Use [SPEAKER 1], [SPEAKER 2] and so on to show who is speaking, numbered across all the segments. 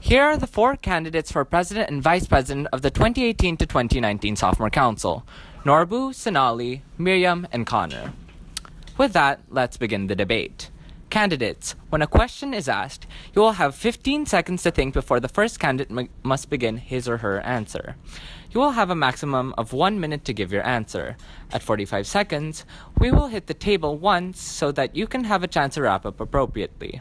[SPEAKER 1] Here are the 4 candidates for President and Vice President of the 2018 to 2019 Sophomore Council: Norbu, Sonali, Miriam, and Connor. With that, let's begin the debate. Candidates, when a question is asked, you will have 15 seconds to think before the first candidate must begin his or her answer. You will have a maximum of 1 minute to give your answer. At 45 seconds, we will hit the table once so that you can have a chance to wrap up appropriately.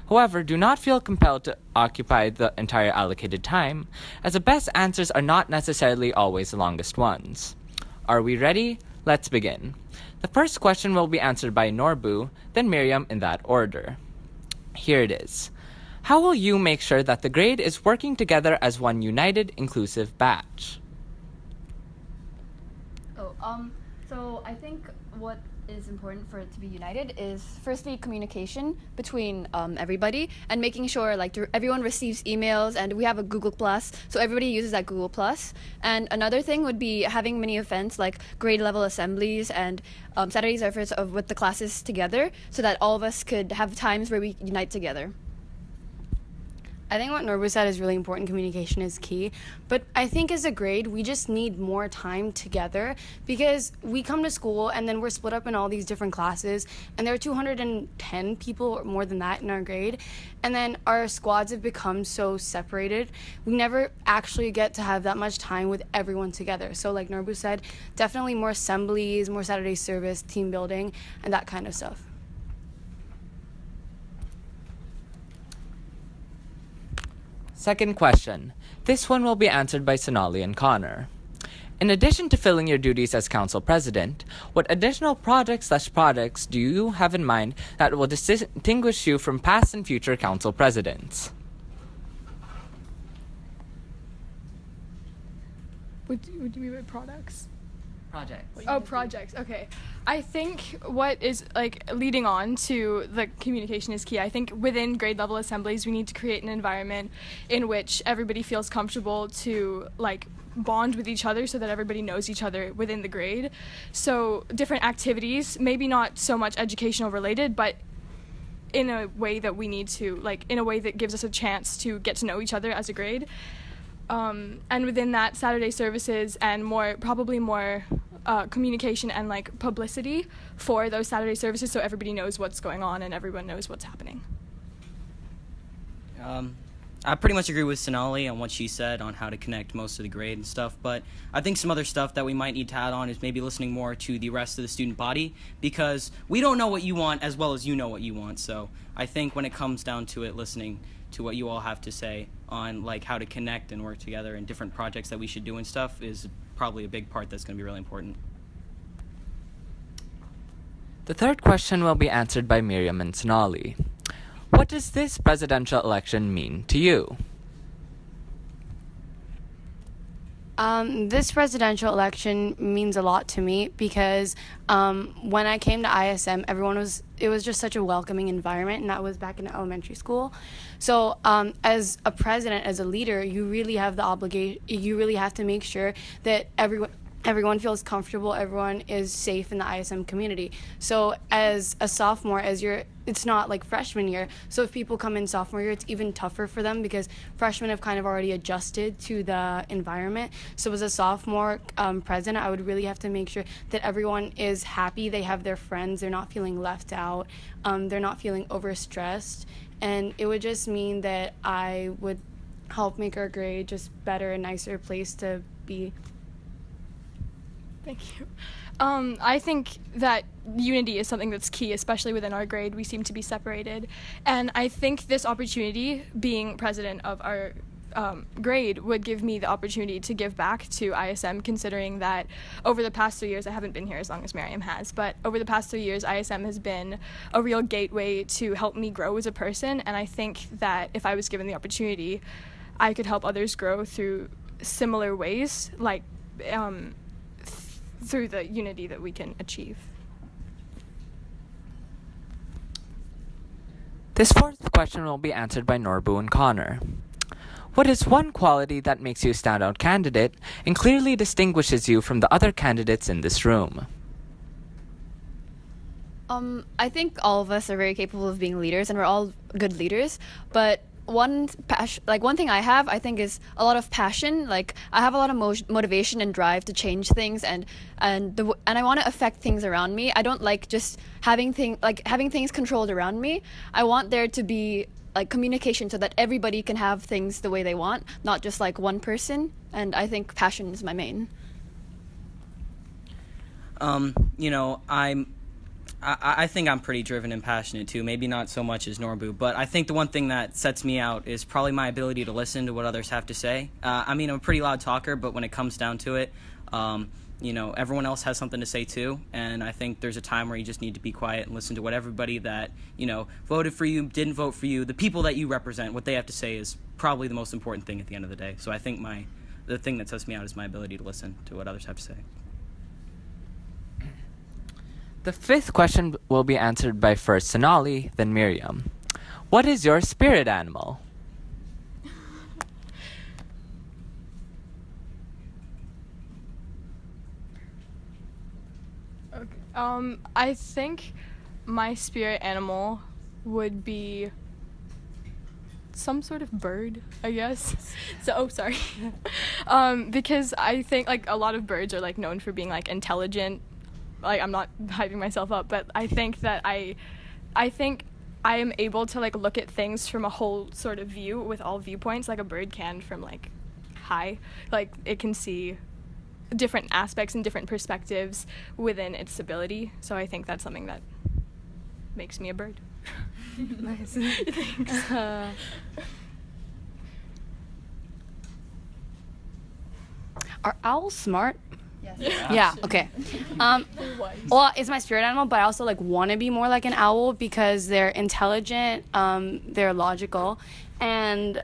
[SPEAKER 1] However, do not feel compelled to occupy the entire allocated time, as the best answers are not necessarily always the longest ones. Are we ready? Let's begin. The first question will be answered by Norbu, then Miriam in that order. Here it is. How will you make sure that the grade is working together as one united, inclusive batch?
[SPEAKER 2] So I think what is important for it to be united is firstly communication between everybody, and making sure everyone receives emails, and we have a Google Plus, so everybody uses that Google Plus. And another thing would be having many events like grade level assemblies and Saturday service with the classes together, so that all of us could have times where we unite together.
[SPEAKER 3] I think what Norbu said is really important. Communication is key. But I think as a grade, we just need more time together, because we come to school and then we're split up in all these different classes, and there are 210 people or more than that in our grade. And then our squads have become so separated. We never actually get to have that much time with everyone together. So like Norbu said, definitely more assemblies, more Saturday service, team building, and that kind of stuff.
[SPEAKER 1] Second question. This one will be answered by Sonali and Connor. In addition to filling your duties as council president, what additional projects do you have in mind that will distinguish you from past and future council presidents?
[SPEAKER 4] What do you mean by products?
[SPEAKER 1] Projects.
[SPEAKER 4] Oh, projects. Okay. I think what is leading on to the communication is key. I think within grade level assemblies, we need to create an environment in which everybody feels comfortable to bond with each other, so that everybody knows each other within the grade. So different activities, maybe not so much educational related, but in a way that we need to, in a way that gives us a chance to get to know each other as a grade. And within that, Saturday services and probably more communication and publicity for those Saturday services, so everybody knows what's going on and everyone knows what's happening.
[SPEAKER 5] I pretty much agree with Sonali on what she said on how to connect most of the grade and stuff, but I think some other stuff that we might need to add on is maybe listening more to the rest of the student body, because we don't know what you want as well as you know what you want. So I think when it comes down to it, listening to what you all have to say on how to connect and work together and different projects that we should do and stuff is probably a big part that's going to be really important.
[SPEAKER 1] The third question will be answered by Miriam and Sonali. What does this presidential election mean to you?
[SPEAKER 3] This presidential election means a lot to me, because when I came to ISM, it was just such a welcoming environment, and that was back in elementary school. So as a president, as a leader, you really have the obligation, you really have to make sure that everyone feels comfortable, everyone is safe in the ISM community. So as a sophomore, it's not freshman year, so if people come in sophomore year, it's even tougher for them, because freshmen have kind of already adjusted to the environment. So as a sophomore president, I would really have to make sure that everyone is happy, they have their friends, they're not feeling left out, they're not feeling overstressed, and it would just mean that I would help make our grade just better, a nicer place to be.
[SPEAKER 4] Thank you. I think that unity is something that's key, especially within our grade. We seem to be separated. And I think this opportunity, being president of our grade, would give me the opportunity to give back to ISM, considering that over the past 3 years, I haven't been here as long as Miriam has, but over the past 3 years, ISM has been a real gateway to help me grow as a person. And I think that if I was given the opportunity, I could help others grow through similar ways, through the unity that we can achieve.
[SPEAKER 1] This fourth question will be answered by Norbu and Connor. What is one quality that makes you a standout candidate and clearly distinguishes you from the other candidates in this room?
[SPEAKER 2] I think all of us are very capable of being leaders, and we're all good leaders, but one thing I have, I think, is a lot of passion. Like, I have a lot of motivation and drive to change things, and I want to affect things around me. I don't like just having things controlled around me. I want there to be like communication so that everybody can have things the way they want, not just like one person. And I think passion is my main.
[SPEAKER 5] I think I'm pretty driven and passionate too. Maybe not so much as Norbu, but I think the one thing that sets me out is probably my ability to listen to what others have to say. I'm a pretty loud talker, but when it comes down to it, everyone else has something to say too. And I think there's a time where you just need to be quiet and listen to what everybody that, voted for you, didn't vote for you, the people that you represent, what they have to say is probably the most important thing at the end of the day. So I think the thing that sets me out is my ability to listen to what others have to say.
[SPEAKER 1] The fifth question will be answered by first Sonali, then Miriam. What is your spirit animal?
[SPEAKER 4] Okay. I think my spirit animal would be some sort of bird, I guess. Sorry. Because I think like a lot of birds are like known for being like intelligent. Like, I'm not hyping myself up, but I think that I am able to like look at things from a whole sort of view with all viewpoints, like a bird can from like high. Like, it can see different aspects and different perspectives within its ability. So I think that's something that makes me a bird.
[SPEAKER 3] Nice.
[SPEAKER 4] Thanks.
[SPEAKER 3] Are owls smart?
[SPEAKER 2] Yes.
[SPEAKER 3] Yeah, okay. Well, it's my spirit animal, but I also like want to be more like an owl because they're intelligent, they're logical, and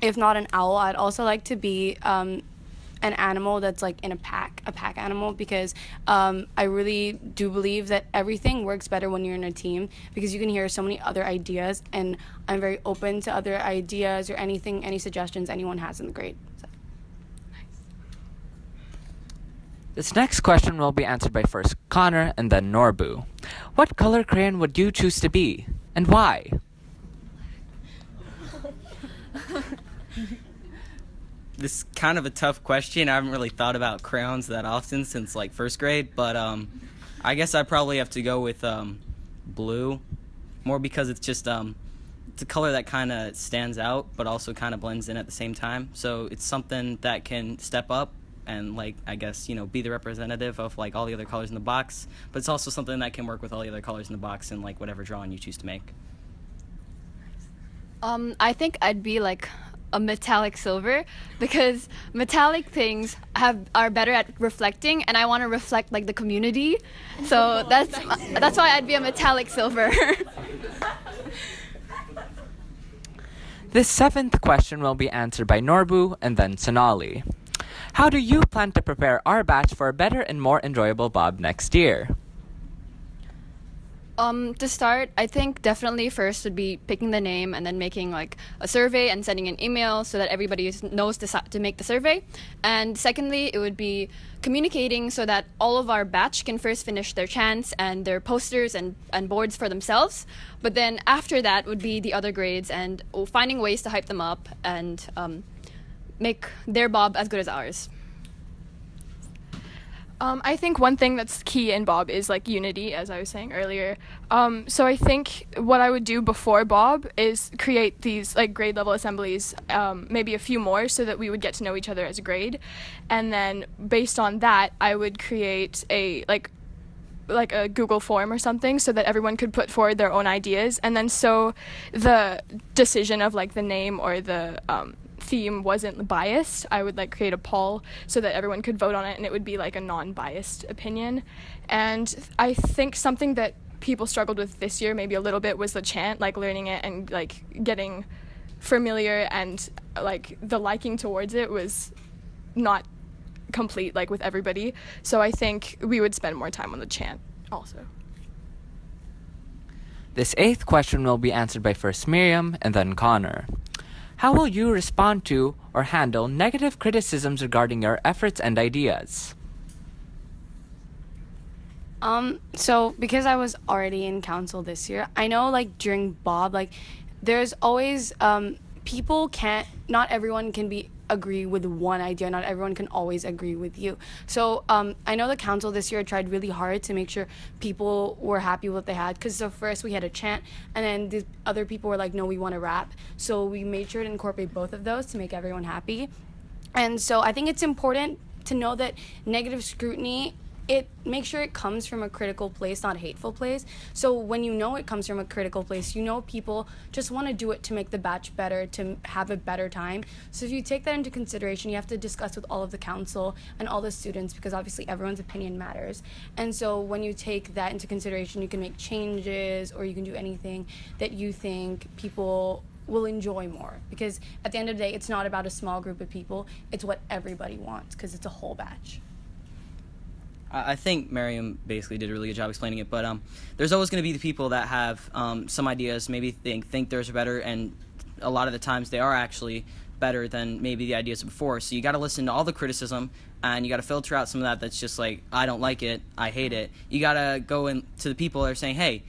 [SPEAKER 3] if not an owl, I'd also like to be an animal that's like in a pack animal, because I really do believe that everything works better when you're in a team, because you can hear so many other ideas, and I'm very open to other ideas or any suggestions anyone has in the grade.
[SPEAKER 1] This next question will be answered by first Connor and then Norbu. What color crayon would you choose to be, and why?
[SPEAKER 5] This is kind of a tough question. I haven't really thought about crayons that often since like first grade, but I guess I probably have to go with blue, more because it's just it's a color that kind of stands out but also kind of blends in at the same time. So it's something that can step up and like, I guess, be the representative of like all the other colors in the box, but it's also something that can work with all the other colors in the box and like whatever drawing you choose to make.
[SPEAKER 2] I think I'd be like a metallic silver, because metallic things are better at reflecting, and I want to reflect like the community. So that's why I'd be a metallic silver.
[SPEAKER 1] The seventh question will be answered by Norbu and then Sonali. How do you plan to prepare our batch for a better and more enjoyable Bob next year?
[SPEAKER 2] To start, I think definitely first would be picking the name and then making like a survey and sending an email so that everybody knows to make the survey. And secondly, it would be communicating so that all of our batch can first finish their chants and their posters and boards for themselves. But then after that would be the other grades and finding ways to hype them up and make their Bob as good as ours.
[SPEAKER 4] I think one thing that's key in Bob is like unity, as I was saying earlier. So I think what I would do before Bob is create these like grade level assemblies, maybe a few more, so that we would get to know each other as a grade, and then based on that, I would create a like a Google form or something so that everyone could put forward their own ideas, and then so the decision of like the name or the theme wasn't biased, I would like create a poll so that everyone could vote on it, and it would be like a non-biased opinion. And I think something that people struggled with this year maybe a little bit was the chant, like learning it and like getting familiar, and like the liking towards it was not complete like with everybody. So I think we would spend more time on the chant also.
[SPEAKER 1] This eighth question will be answered by first Miriam and then Connor. How will you respond to or handle negative criticisms regarding your efforts and ideas?
[SPEAKER 3] So because I was already in council this year, I know like during Bob, like there's always not everyone can agree with one idea. Not everyone can always agree with you. So I know the council this year tried really hard to make sure people were happy with what they had, because so first we had a chant, and then the other people were like, no, we want to rap. So we made sure to incorporate both of those to make everyone happy. And so I think it's important to know that negative scrutiny, make sure it comes from a critical place, not a hateful place. So when you know it comes from a critical place, you know people just want to do it to make the batch better, to have a better time. So if you take that into consideration, you have to discuss with all of the council and all the students, because obviously everyone's opinion matters. And so when you take that into consideration, you can make changes, or you can do anything that you think people will enjoy more, because at the end of the day, it's not about a small group of people, it's what everybody wants, because it's a whole batch.
[SPEAKER 5] I think Miriam basically did a really good job explaining it, but there's always going to be the people that have some ideas, maybe think theirs are better, and a lot of the times they are actually better than maybe the ideas before. So you got to listen to all the criticism, and you got to filter out some of that's just like, I don't like it, I hate it. You got to go in to the people that are saying, hey,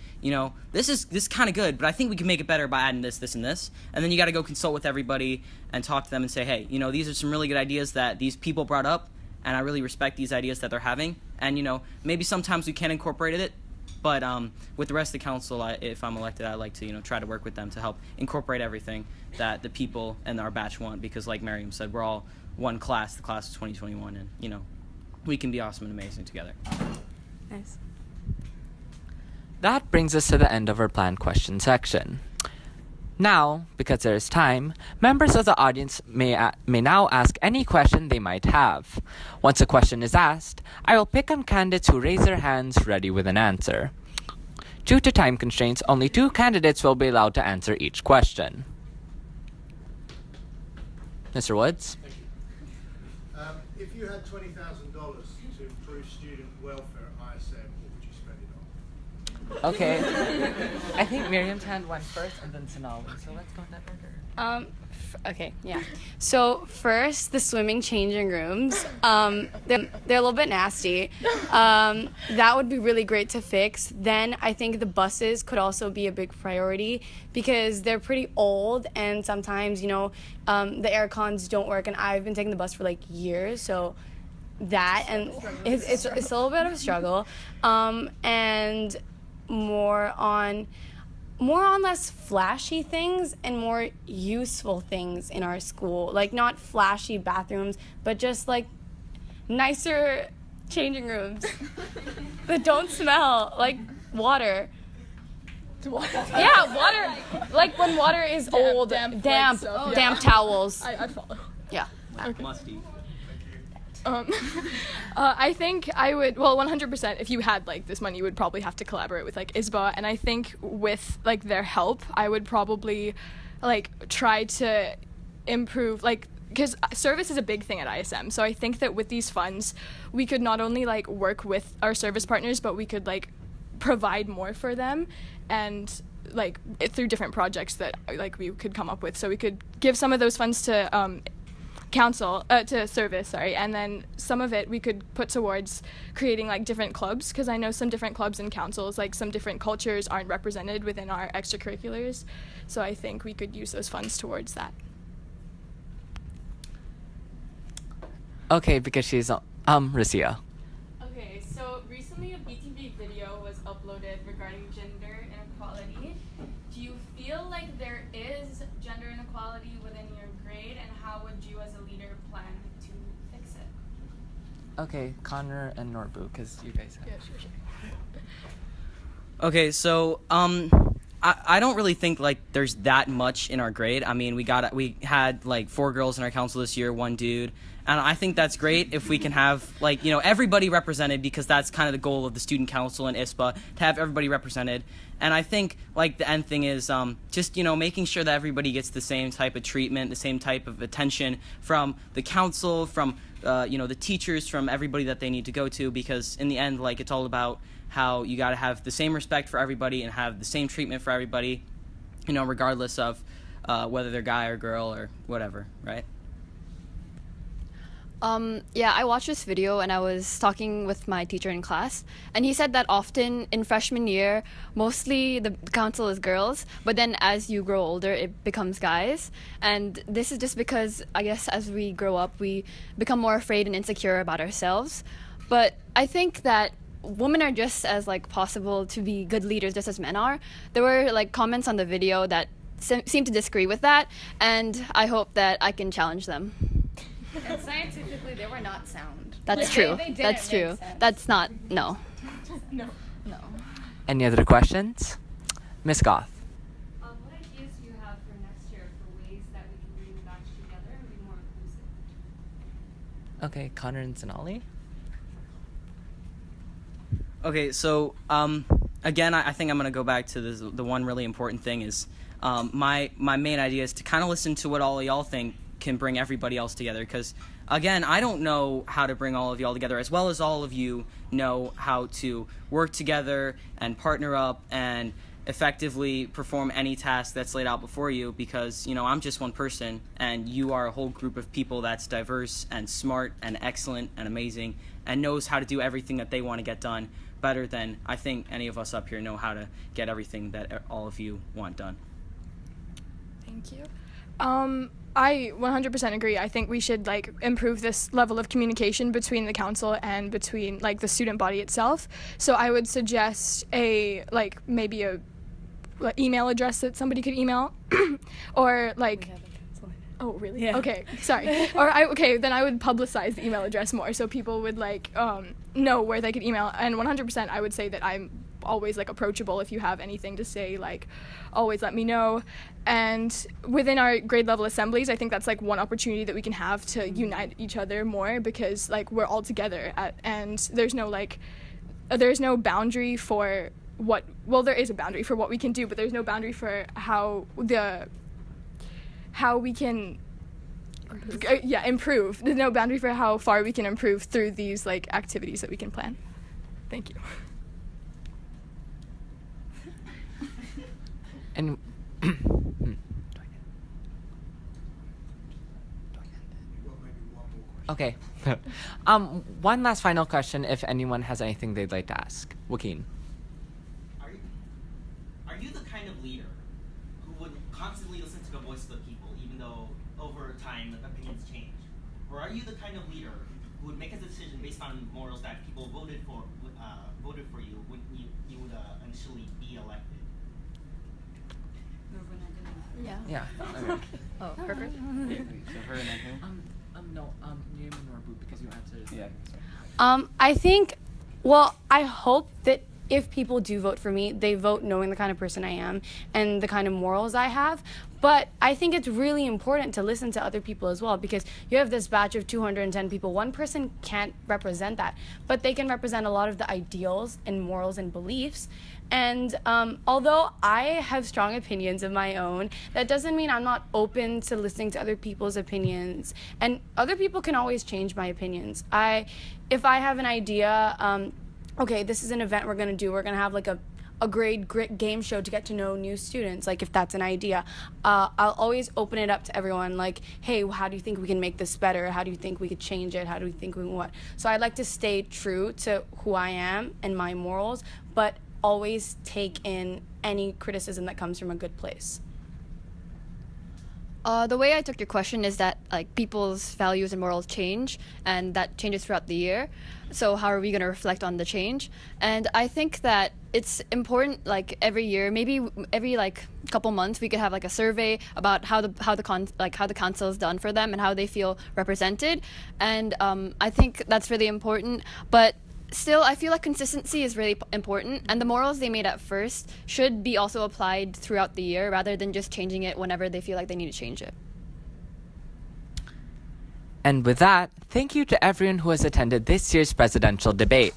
[SPEAKER 5] this is kind of good, but I think we can make it better by adding this, this, and this. And then you got to go consult with everybody and talk to them and say, hey, these are some really good ideas that these people brought up, and I really respect these ideas that they're having. And, maybe sometimes we can incorporate it, but with the rest of the council, if I'm elected, I'd like to, try to work with them to help incorporate everything that the people and our batch want, because like Miriam said, we're all one class, the class of 2021, and, we can be awesome and amazing together.
[SPEAKER 3] Nice.
[SPEAKER 1] That brings us to the end of our planned question section. Now, because there is time, members of the audience may now ask any question they might have. Once a question is asked, I will pick on candidates who raise their hands ready with an answer. Due to time constraints, only 2 candidates will be allowed to answer each question. Mr. Woods?
[SPEAKER 6] Thank you. If you had $20,000 to improve student welfare at ISM, what would you spend it on?
[SPEAKER 1] Okay. I think Miriam's hand went first, and then Sonali. So let's go in that order.
[SPEAKER 3] Okay, yeah. So first, the swimming changing rooms. They're a little bit nasty. That would be really great to fix. Then I think the buses could also be a big priority, because they're pretty old, and sometimes, the air cons don't work, and I've been taking the bus for like years, so that, and it's a little bit of a struggle. And more on less flashy things and more useful things in our school. Like, not flashy bathrooms, but just like nicer changing rooms that don't smell like water. Yeah, water. Like when water is old, damp towels.
[SPEAKER 4] I follow.
[SPEAKER 3] Yeah.
[SPEAKER 5] Musty.
[SPEAKER 4] I think I would, 100%, if you had, this money, you would probably have to collaborate with, ISBA, and I think with, their help, I would probably, try to improve, because service is a big thing at ISM, so I think that with these funds, we could not only, work with our service partners, but we could, provide more for them, and, through different projects that, we could come up with, so we could give some of those funds to, to service, and then some of it we could put towards creating different clubs, because I know some different clubs and councils, some different cultures aren't represented within our extracurriculars, so I think we could use those funds towards that.
[SPEAKER 1] Okay, because she's Rasia.
[SPEAKER 7] Okay, so recently a BTV video was uploaded regarding gender inequality. Do you feel like there is gender inequality within your grade, and how would you as a leader plan to fix it?
[SPEAKER 1] Okay, Connor and Norbu, because you guys have...
[SPEAKER 4] Yeah, sure.
[SPEAKER 5] Okay, so I don't really think there's that much in our grade. I mean, we had 4 girls in our council this year, 1 dude, and I think that's great if we can have everybody represented, because that's kind of the goal of the student council and ISPA, to have everybody represented. And I think the end thing is just making sure that everybody gets the same type of treatment, the same type of attention from the council, from the teachers, from everybody that they need to go to, because in the end it's all about how you got to have the same respect for everybody and have the same treatment for everybody, regardless of whether they're guy or girl or whatever, right?
[SPEAKER 2] Yeah, I watched this video and I was talking with my teacher in class, and he said that often in freshman year, mostly the council is girls, but then as you grow older, it becomes guys. And this is just because, I guess, as we grow up, we become more afraid and insecure about ourselves. But I think that women are just as possible to be good leaders just as men are. There were comments on the video that seem to disagree with that, and I hope that I can challenge them.
[SPEAKER 3] And scientifically, they were not sound.
[SPEAKER 2] That's true.
[SPEAKER 3] They
[SPEAKER 2] That's true. That's not, no.
[SPEAKER 4] No.
[SPEAKER 1] Any other questions? Miss Goth.
[SPEAKER 8] What ideas do you have for next year for ways that we can bring the batch together and be more inclusive?
[SPEAKER 1] Okay, Connor and Sonali.
[SPEAKER 5] Okay, so again, I think I'm going to go back to the one really important thing is my main idea is to kind of listen to what all of y'all think can bring everybody else together, because again, I don't know how to bring all of y'all together as well as all of you know how to work together and partner up and effectively perform any task that's laid out before you, because I'm just one person and you are a whole group of people that's diverse and smart and excellent and amazing and knows how to do everything that they want to get done better than I think any of us up here know how to get everything that all of you want done.
[SPEAKER 4] Thank you. I 100% agree. I think we should improve this level of communication between the council and between the student body itself. So I would suggest maybe a email address that somebody could email, or Oh, really?
[SPEAKER 3] Yeah.
[SPEAKER 4] Okay, sorry. Then I would publicize the email address more so people would know where they could email. And 100% I would say that I'm always approachable. If you have anything to say, always let me know. And within our grade level assemblies, I think that's one opportunity that we can have to unite each other more, because we're all together and there's no boundary for there is a boundary for what we can do, but there's no boundary for how we can improve. There's no boundary for how far we can improve through these activities that we can plan. Thank you.
[SPEAKER 1] And okay. One last final question, if anyone has anything they'd like to ask. Joaquin.
[SPEAKER 9] Are you the kind of leader who would constantly listen to the voice of the people, even though over time opinions change? Or are you the kind of leader who would make a decision based on morals that people voted for you when you would initially be elected?
[SPEAKER 1] Yeah. Okay.
[SPEAKER 2] Oh, perfect.
[SPEAKER 5] So her and then who?
[SPEAKER 1] No, Miriam and Norbu, because you answered.
[SPEAKER 5] Yeah.
[SPEAKER 3] I think, I hope that if people do vote for me, they vote knowing the kind of person I am and the kind of morals I have. But I think it's really important to listen to other people as well, because you have this batch of 210 people. One person can't represent that, but they can represent a lot of the ideals and morals and beliefs. And although I have strong opinions of my own, that doesn't mean I'm not open to listening to other people's opinions. And other people can always change my opinions. If I have an idea, okay, this is an event we're going to do. We're going to have a grade game show to get to know new students, if that's an idea. I'll always open it up to everyone, hey, how do you think we can make this better? How do you think we could change it? How do we think we can what? So I'd like to stay true to who I am and my morals, but always take in any criticism that comes from a good place.
[SPEAKER 2] The way I took your question is that people's values and morals change, and that changes throughout the year. So how are we going to reflect on the change? And I think that it's important, every year, maybe every couple months, we could have a survey about how the council is done for them and how they feel represented. And I think that's really important. But still, I feel consistency is really important, and the morals they made at first should be also applied throughout the year rather than just changing it whenever they feel they need to change it.
[SPEAKER 1] And with that, thank you to everyone who has attended this year's presidential debate.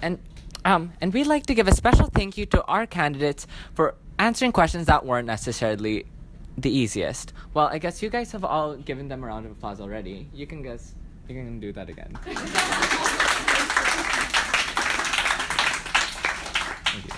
[SPEAKER 1] And we'd like to give a special thank you to our candidates for answering questions that weren't necessarily the easiest. Well, I guess you guys have all given them a round of applause already. You can do that again. Thank you.